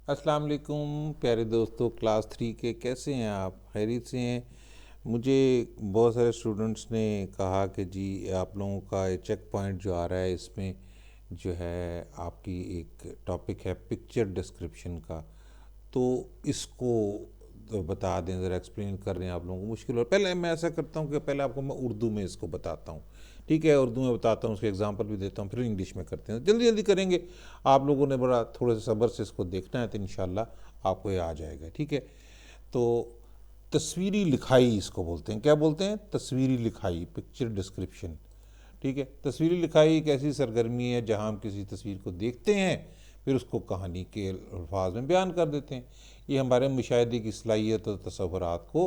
अस्सलाम वालेकुम प्यारे दोस्तों, क्लास 3 के कैसे हैं आप? खैरियत से हैं? मुझे बहुत सारे स्टूडेंट्स ने कहा कि जी आप लोगों का ये चेक पॉइंट जो आ रहा है इसमें जो है आपकी एक टॉपिक है पिक्चर डिस्क्रिप्शन का, तो इसको तो बता दें, ज़रा एक्सप्लेन कर रहे हैं आप लोगों को मुश्किल। और पहले मैं ऐसा करता हूँ कि पहले आपको मैं उर्दू में इसको बताता हूँ, ठीक है? उर्दू में बताता हूँ, उसके एग्जांपल भी देता हूँ, फिर इंग्लिश में करते हैं। जल्दी जल्दी करेंगे, आप लोगों ने बड़ा थोड़े से सब्र से इसको देखना है तो इंशाल्लाह आपको ये आ जाएगा, ठीक है? तो तस्वीरी लिखाई इसको बोलते हैं। क्या बोलते हैं? तस्वीरी लिखाई, पिक्चर डिस्क्रिप्शन, ठीक है? तस्वीरी लिखाई एक ऐसी सरगर्मी है जहाँ हम किसी तस्वीर को देखते हैं, फिर उसको कहानी के अल्फाज में बयान कर देते हैं। ये हमारे मुशाहिदे की सलाहियत और तसव्वुरात को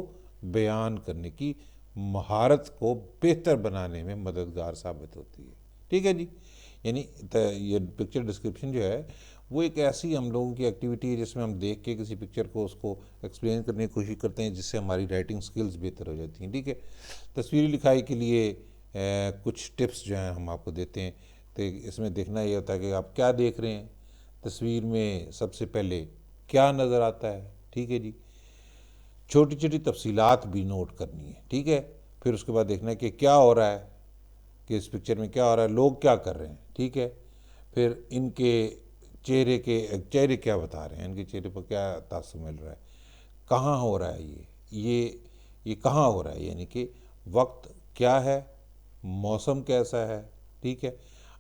बयान करने की महारत को बेहतर बनाने में मददगार साबित होती है, ठीक है जी? यानी ये पिक्चर डिस्क्रिप्शन जो है वो एक ऐसी हम लोगों की एक्टिविटी है जिसमें हम देख के किसी पिक्चर को उसको एक्सप्लेन करने की कोशिश करते हैं, जिससे हमारी राइटिंग स्किल्स बेहतर हो जाती हैं, ठीक है? तस्वीरी लिखाई के लिए कुछ टिप्स जो हैं हम आपको देते हैं। तो इसमें देखना ये होता है कि आप क्या देख रहे हैं तस्वीर में, सबसे पहले क्या नज़र आता है, ठीक है जी? छोटी छोटी तफसीलात भी नोट करनी है, ठीक है? फिर उसके बाद देखना है कि क्या हो रहा है, कि इस पिक्चर में क्या हो रहा है, लोग क्या कर रहे हैं, ठीक है? फिर इनके चेहरे क्या बता रहे हैं, इनके चेहरे पर क्या तासुर मिल रहा है, कहाँ हो रहा है ये कहाँ हो रहा है, यानी कि वक्त क्या है, मौसम कैसा है, ठीक है?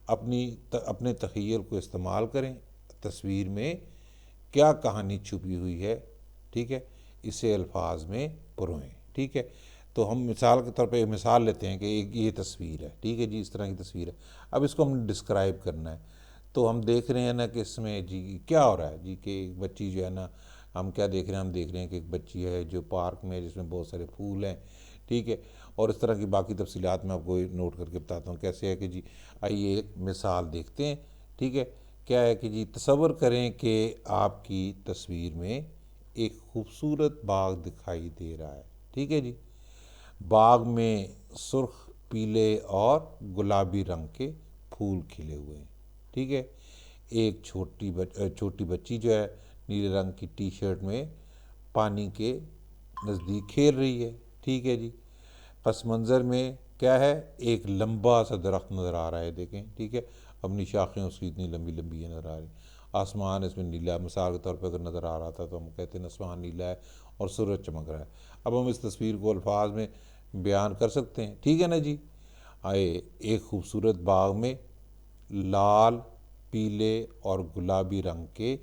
अपने तख़य्युल को इस्तेमाल करें, तस्वीर में क्या कहानी छुपी हुई है, ठीक है? इसे अल्फाज में पुरोएं, ठीक है? तो हम मिसाल के तौर पे एक मिसाल लेते हैं कि एक ये तस्वीर है, ठीक है जी? इस तरह की तस्वीर है। अब इसको हमने डिस्क्राइब करना है, तो हम देख रहे हैं ना कि इसमें जी क्या हो रहा है जी, कि एक बच्ची जो है ना, हम क्या देख रहे हैं? हम देख रहे हैं कि एक बच्ची है जो पार्क में है, जिसमें बहुत सारे फूल हैं, ठीक है? और इस तरह की बाकी तफसीलात मैं आपको नोट करके बताता हूँ कैसे है कि जी, आइए एक मिसाल देखते हैं, ठीक है? क्या है कि जी, तसव्वुर करें कि आपकी तस्वीर में एक खूबसूरत बाग दिखाई दे रहा है, ठीक है जी? बाग में सुर्ख, पीले और गुलाबी रंग के फूल खिले हुए हैं, ठीक है? एक छोटी बच्ची जो है नीले रंग की टी शर्ट में पानी के नज़दीक खेल रही है, ठीक है जी? पस मंज़र में क्या है? एक लंबा सा दरख्त नज़र आ रहा है, देखें, ठीक है? अपनी शाखें उसकी इतनी लंबी लंबी नज़र आ रही। आसमान इसमें नीला, मिसाल के तौर पर अगर नज़र आ रहा था तो हम कहते हैं आसमान नीला है और सूरज चमक रहा है। अब हम इस तस्वीर को अल्फाज में बयान कर सकते हैं, ठीक है ना जी? आए, एक खूबसूरत बाग में लाल, पीले और गुलाबी रंग के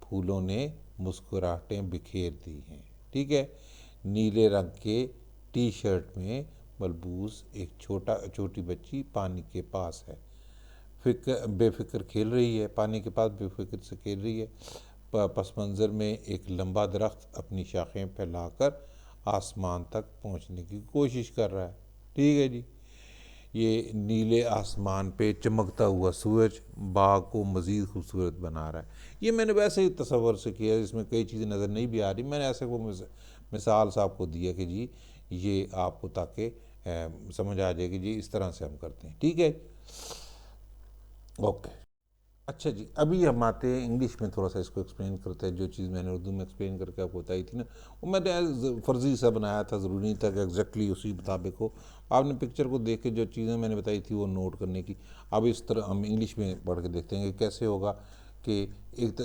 फूलों ने मुस्कुराहटें बिखेर दी हैं, ठीक है? नीले रंग के टी शर्ट में मलबूस एक छोटी बच्ची पानी के पास है, बेफिक्र खेल रही है, पानी के पास बेफिक्र से खेल रही है। पस मंज़र में एक लंबा दरख्त अपनी शाखें फैलाकर आसमान तक पहुंचने की कोशिश कर रहा है, ठीक है जी? ये नीले आसमान पे चमकता हुआ सूरज बाग को मज़ीद खूबसूरत बना रहा है। ये मैंने वैसे ही तसव्वुर से किया, इसमें कई चीज़ें नज़र नहीं भी आ रही, मैंने ऐसे वो मिसाल सा आपको दिया कि जी ये आपको ताकि समझ आ जाए कि जी इस तरह से हम करते हैं, ठीक है? ओके। अच्छा जी, अभी हम आते हैं इंग्लिश में, थोड़ा सा इसको एक्सप्लेन करते हैं। जो चीज़ मैंने उर्दू में एक्सप्लेन करके आपको बताई थी ना, वो मैंने फ़र्ज़ी सा बनाया था, ज़रूरी नहीं था कि एग्जैक्टली उसी मुताबिक हो। आपने पिक्चर को देख के जो चीज़ें मैंने बताई थी वो नोट करने की। अब इस तरह हम इंग्लिश में पढ़ के देखते हैं कि कैसे होगा। कि एक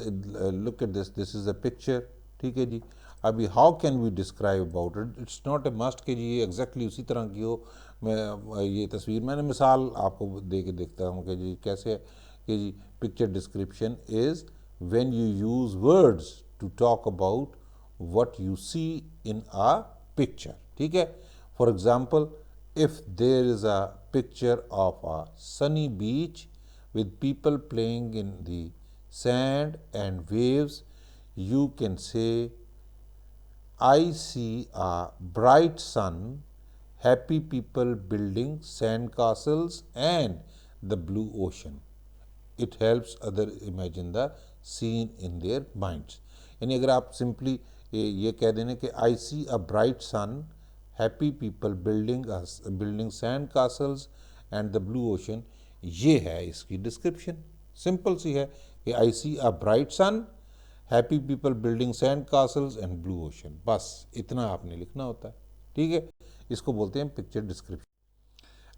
look at this is a picture, ठीक है जी? अभी how can we describe about it? It's not a must कि जी ये एग्जैक्टली उसी तरह की हो। मैं ये तस्वीर मैंने मिसाल आपको दे के देखता हूँ कि जी कैसे कि जी picture description is when you use words to talk about what you see in a picture, ठीक है? For example, if there is a picture of a sunny beach with people playing in the sand and waves, you can say, I see a bright sun, happy people building sand castles and the blue ocean. It helps other imagine the scene in their minds. यानी अगर आप simply ये कह देना कि I see a bright sun, happy people building sand castles and the blue ocean, ये है इसकी डिस्क्रिप्शन। सिंपल सी है कि I see a bright sun, happy people building sand castles and blue ocean, बस इतना आपने लिखना होता है। ठीक है, इसको बोलते हैं पिक्चर डिस्क्रिप्शन।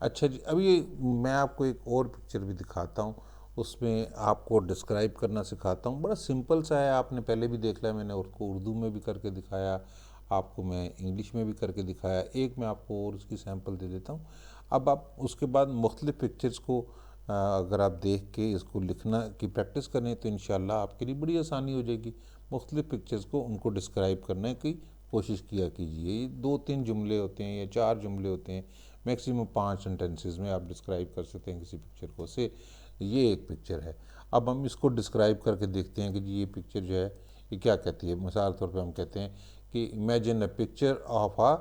अच्छा जी, अभी मैं आपको एक और पिक्चर भी दिखाता हूँ, उसमें आपको डिस्क्राइब करना सिखाता हूँ। बड़ा सिंपल सा है, आपने पहले भी देख लिया, मैंने उसको उर्दू में भी करके दिखाया, आपको मैं इंग्लिश में भी करके दिखाया। एक मैं आपको और उसकी सैंपल दे देता हूँ। अब आप उसके बाद मुख्तलिफ़ पिक्चर्स को अगर आप देख के इसको लिखना की प्रैक्टिस करें तो इंशाल्लाह आपके लिए बड़ी आसानी हो जाएगी। मुख्तलिफ़ पिक्चर्स को उनको डिस्क्राइब करने की कोशिश किया कीजिए। ये 2-3 जुमले होते हैं या 4 जुमले होते हैं, मैक्सिमम 5 सेंटेंसेस में आप डिस्क्राइब कर सकते हैं किसी पिक्चर को। से ये एक पिक्चर है। अब हम इसको डिस्क्राइब करके देखते हैं कि जी ये पिक्चर जो है ये क्या कहती है। मिसाल तौर पे हम कहते हैं कि imagine a picture of a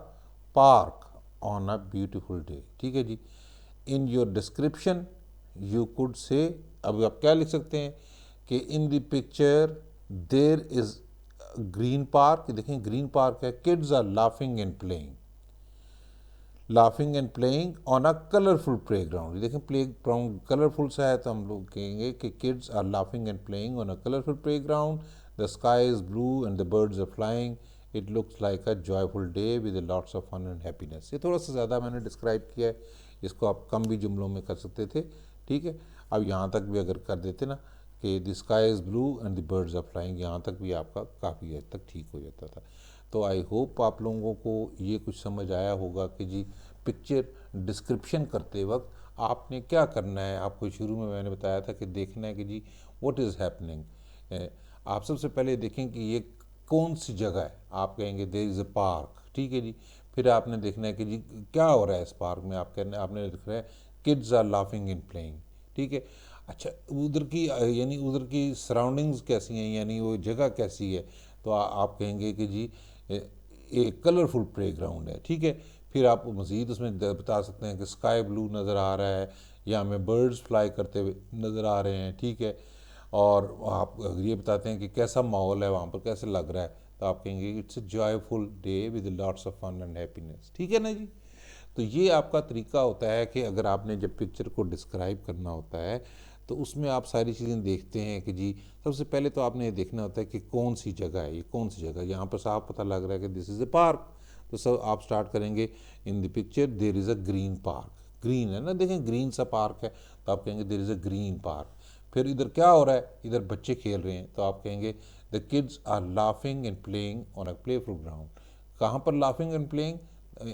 park on a beautiful day. ठीक है जी, in your description you could say, अब आप क्या लिख सकते हैं कि in the picture there is green park. देखें ग्रीन पार्क है, kids are laughing and playing, laughing and playing on a colourful playground. देखें प्ले ग्राउंड कलरफुल सा है, तो हम लोग कहेंगे कि kids are laughing and playing on a colourful playground, the sky is blue and the birds are flying, it looks like a joyful day with lots of fun and happiness. ये थोड़ा सा ज़्यादा मैंने describe किया है, इसको आप कम भी जुमलों में कर सकते थे। ठीक है, अब यहाँ तक भी अगर कर देते ना कि the sky is blue and the birds are flying, यहाँ तक भी आपका काफ़ी हद तक ठीक हो जाता था। तो आई होप आप लोगों को ये कुछ समझ आया होगा कि जी पिक्चर डिस्क्रिप्शन करते वक्त आपने क्या करना है। आपको शुरू में मैंने बताया था कि देखना है कि जी व्हाट इज़ हैपनिंग। आप सबसे पहले देखें कि ये कौन सी जगह है। आप कहेंगे देयर इज़ अ पार्क। ठीक है जी, फिर आपने देखना है कि जी क्या हो रहा है इस पार्क में। आप कहना आपने लिख रहा है kids are laughing and playing. ठीक है, अच्छा उधर की यानी उधर की सराउंडिंग्स कैसी हैं, यानी वो जगह कैसी है। तो आप कहेंगे कि जी एक कलरफुल प्ले ग्राउंड है। ठीक है, फिर आप मज़ीद उसमें बता सकते हैं कि स्काई ब्लू नज़र आ रहा है या हमें बर्ड्स फ्लाई करते हुए नज़र आ रहे हैं। ठीक है, और आप ये बताते हैं कि कैसा माहौल है वहाँ पर, कैसे लग रहा है, तो आप कहेंगे it's a joyful day with lots of fun and happiness. ठीक है ना जी। तो ये आपका तरीका होता है कि अगर आपने जब पिक्चर को डिस्क्राइब करना होता है तो उसमें आप सारी चीज़ें देखते हैं कि जी सबसे पहले तो आपने ये देखना होता है कि कौन सी जगह है, ये कौन सी जगह। यहाँ पर साफ पता लग रहा है कि दिस इज़ ए पार्क, तो सब आप स्टार्ट करेंगे इन the picture there is a green park. Green है ना, देखें ग्रीन सा पार्क है, तो आप कहेंगे there is a green park. फिर इधर क्या हो रहा है, इधर बच्चे खेल रहे हैं, तो आप कहेंगे the kids are laughing and playing on a playful ground. कहाँ पर laughing and playing,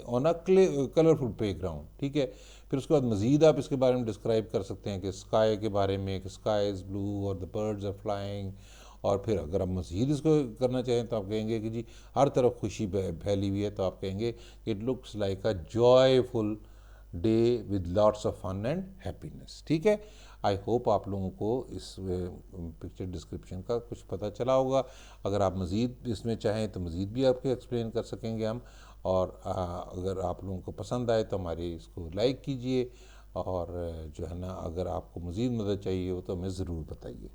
on a colourful playground. ठीक है, फिर उसके बाद मज़ीद आप इसके बारे में डिस्क्राइब कर सकते हैं कि स्काई के बारे में कि स्काई इज़ ब्लू और द बर्ड्स आर फ्लाइंग। और फिर अगर आप मज़ीद इसको करना चाहें तो आप कहेंगे कि जी हर तरफ खुशी फैली हुई है, तो आप कहेंगे it looks like a joyful day with lots of fun and happiness. ठीक है, आई होप आप लोगों को इस पिक्चर डिस्क्रिप्शन का कुछ पता चला होगा। अगर आप मज़ीद इसमें चाहें तो मज़ीद भी आपको एक्सप्लेन कर सकेंगे हम। और अगर आप लोगों को पसंद आए तो हमारे इसको लाइक कीजिए, और जो है ना अगर आपको मज़ीद मदद चाहिए हो तो हमें ज़रूर बताइए।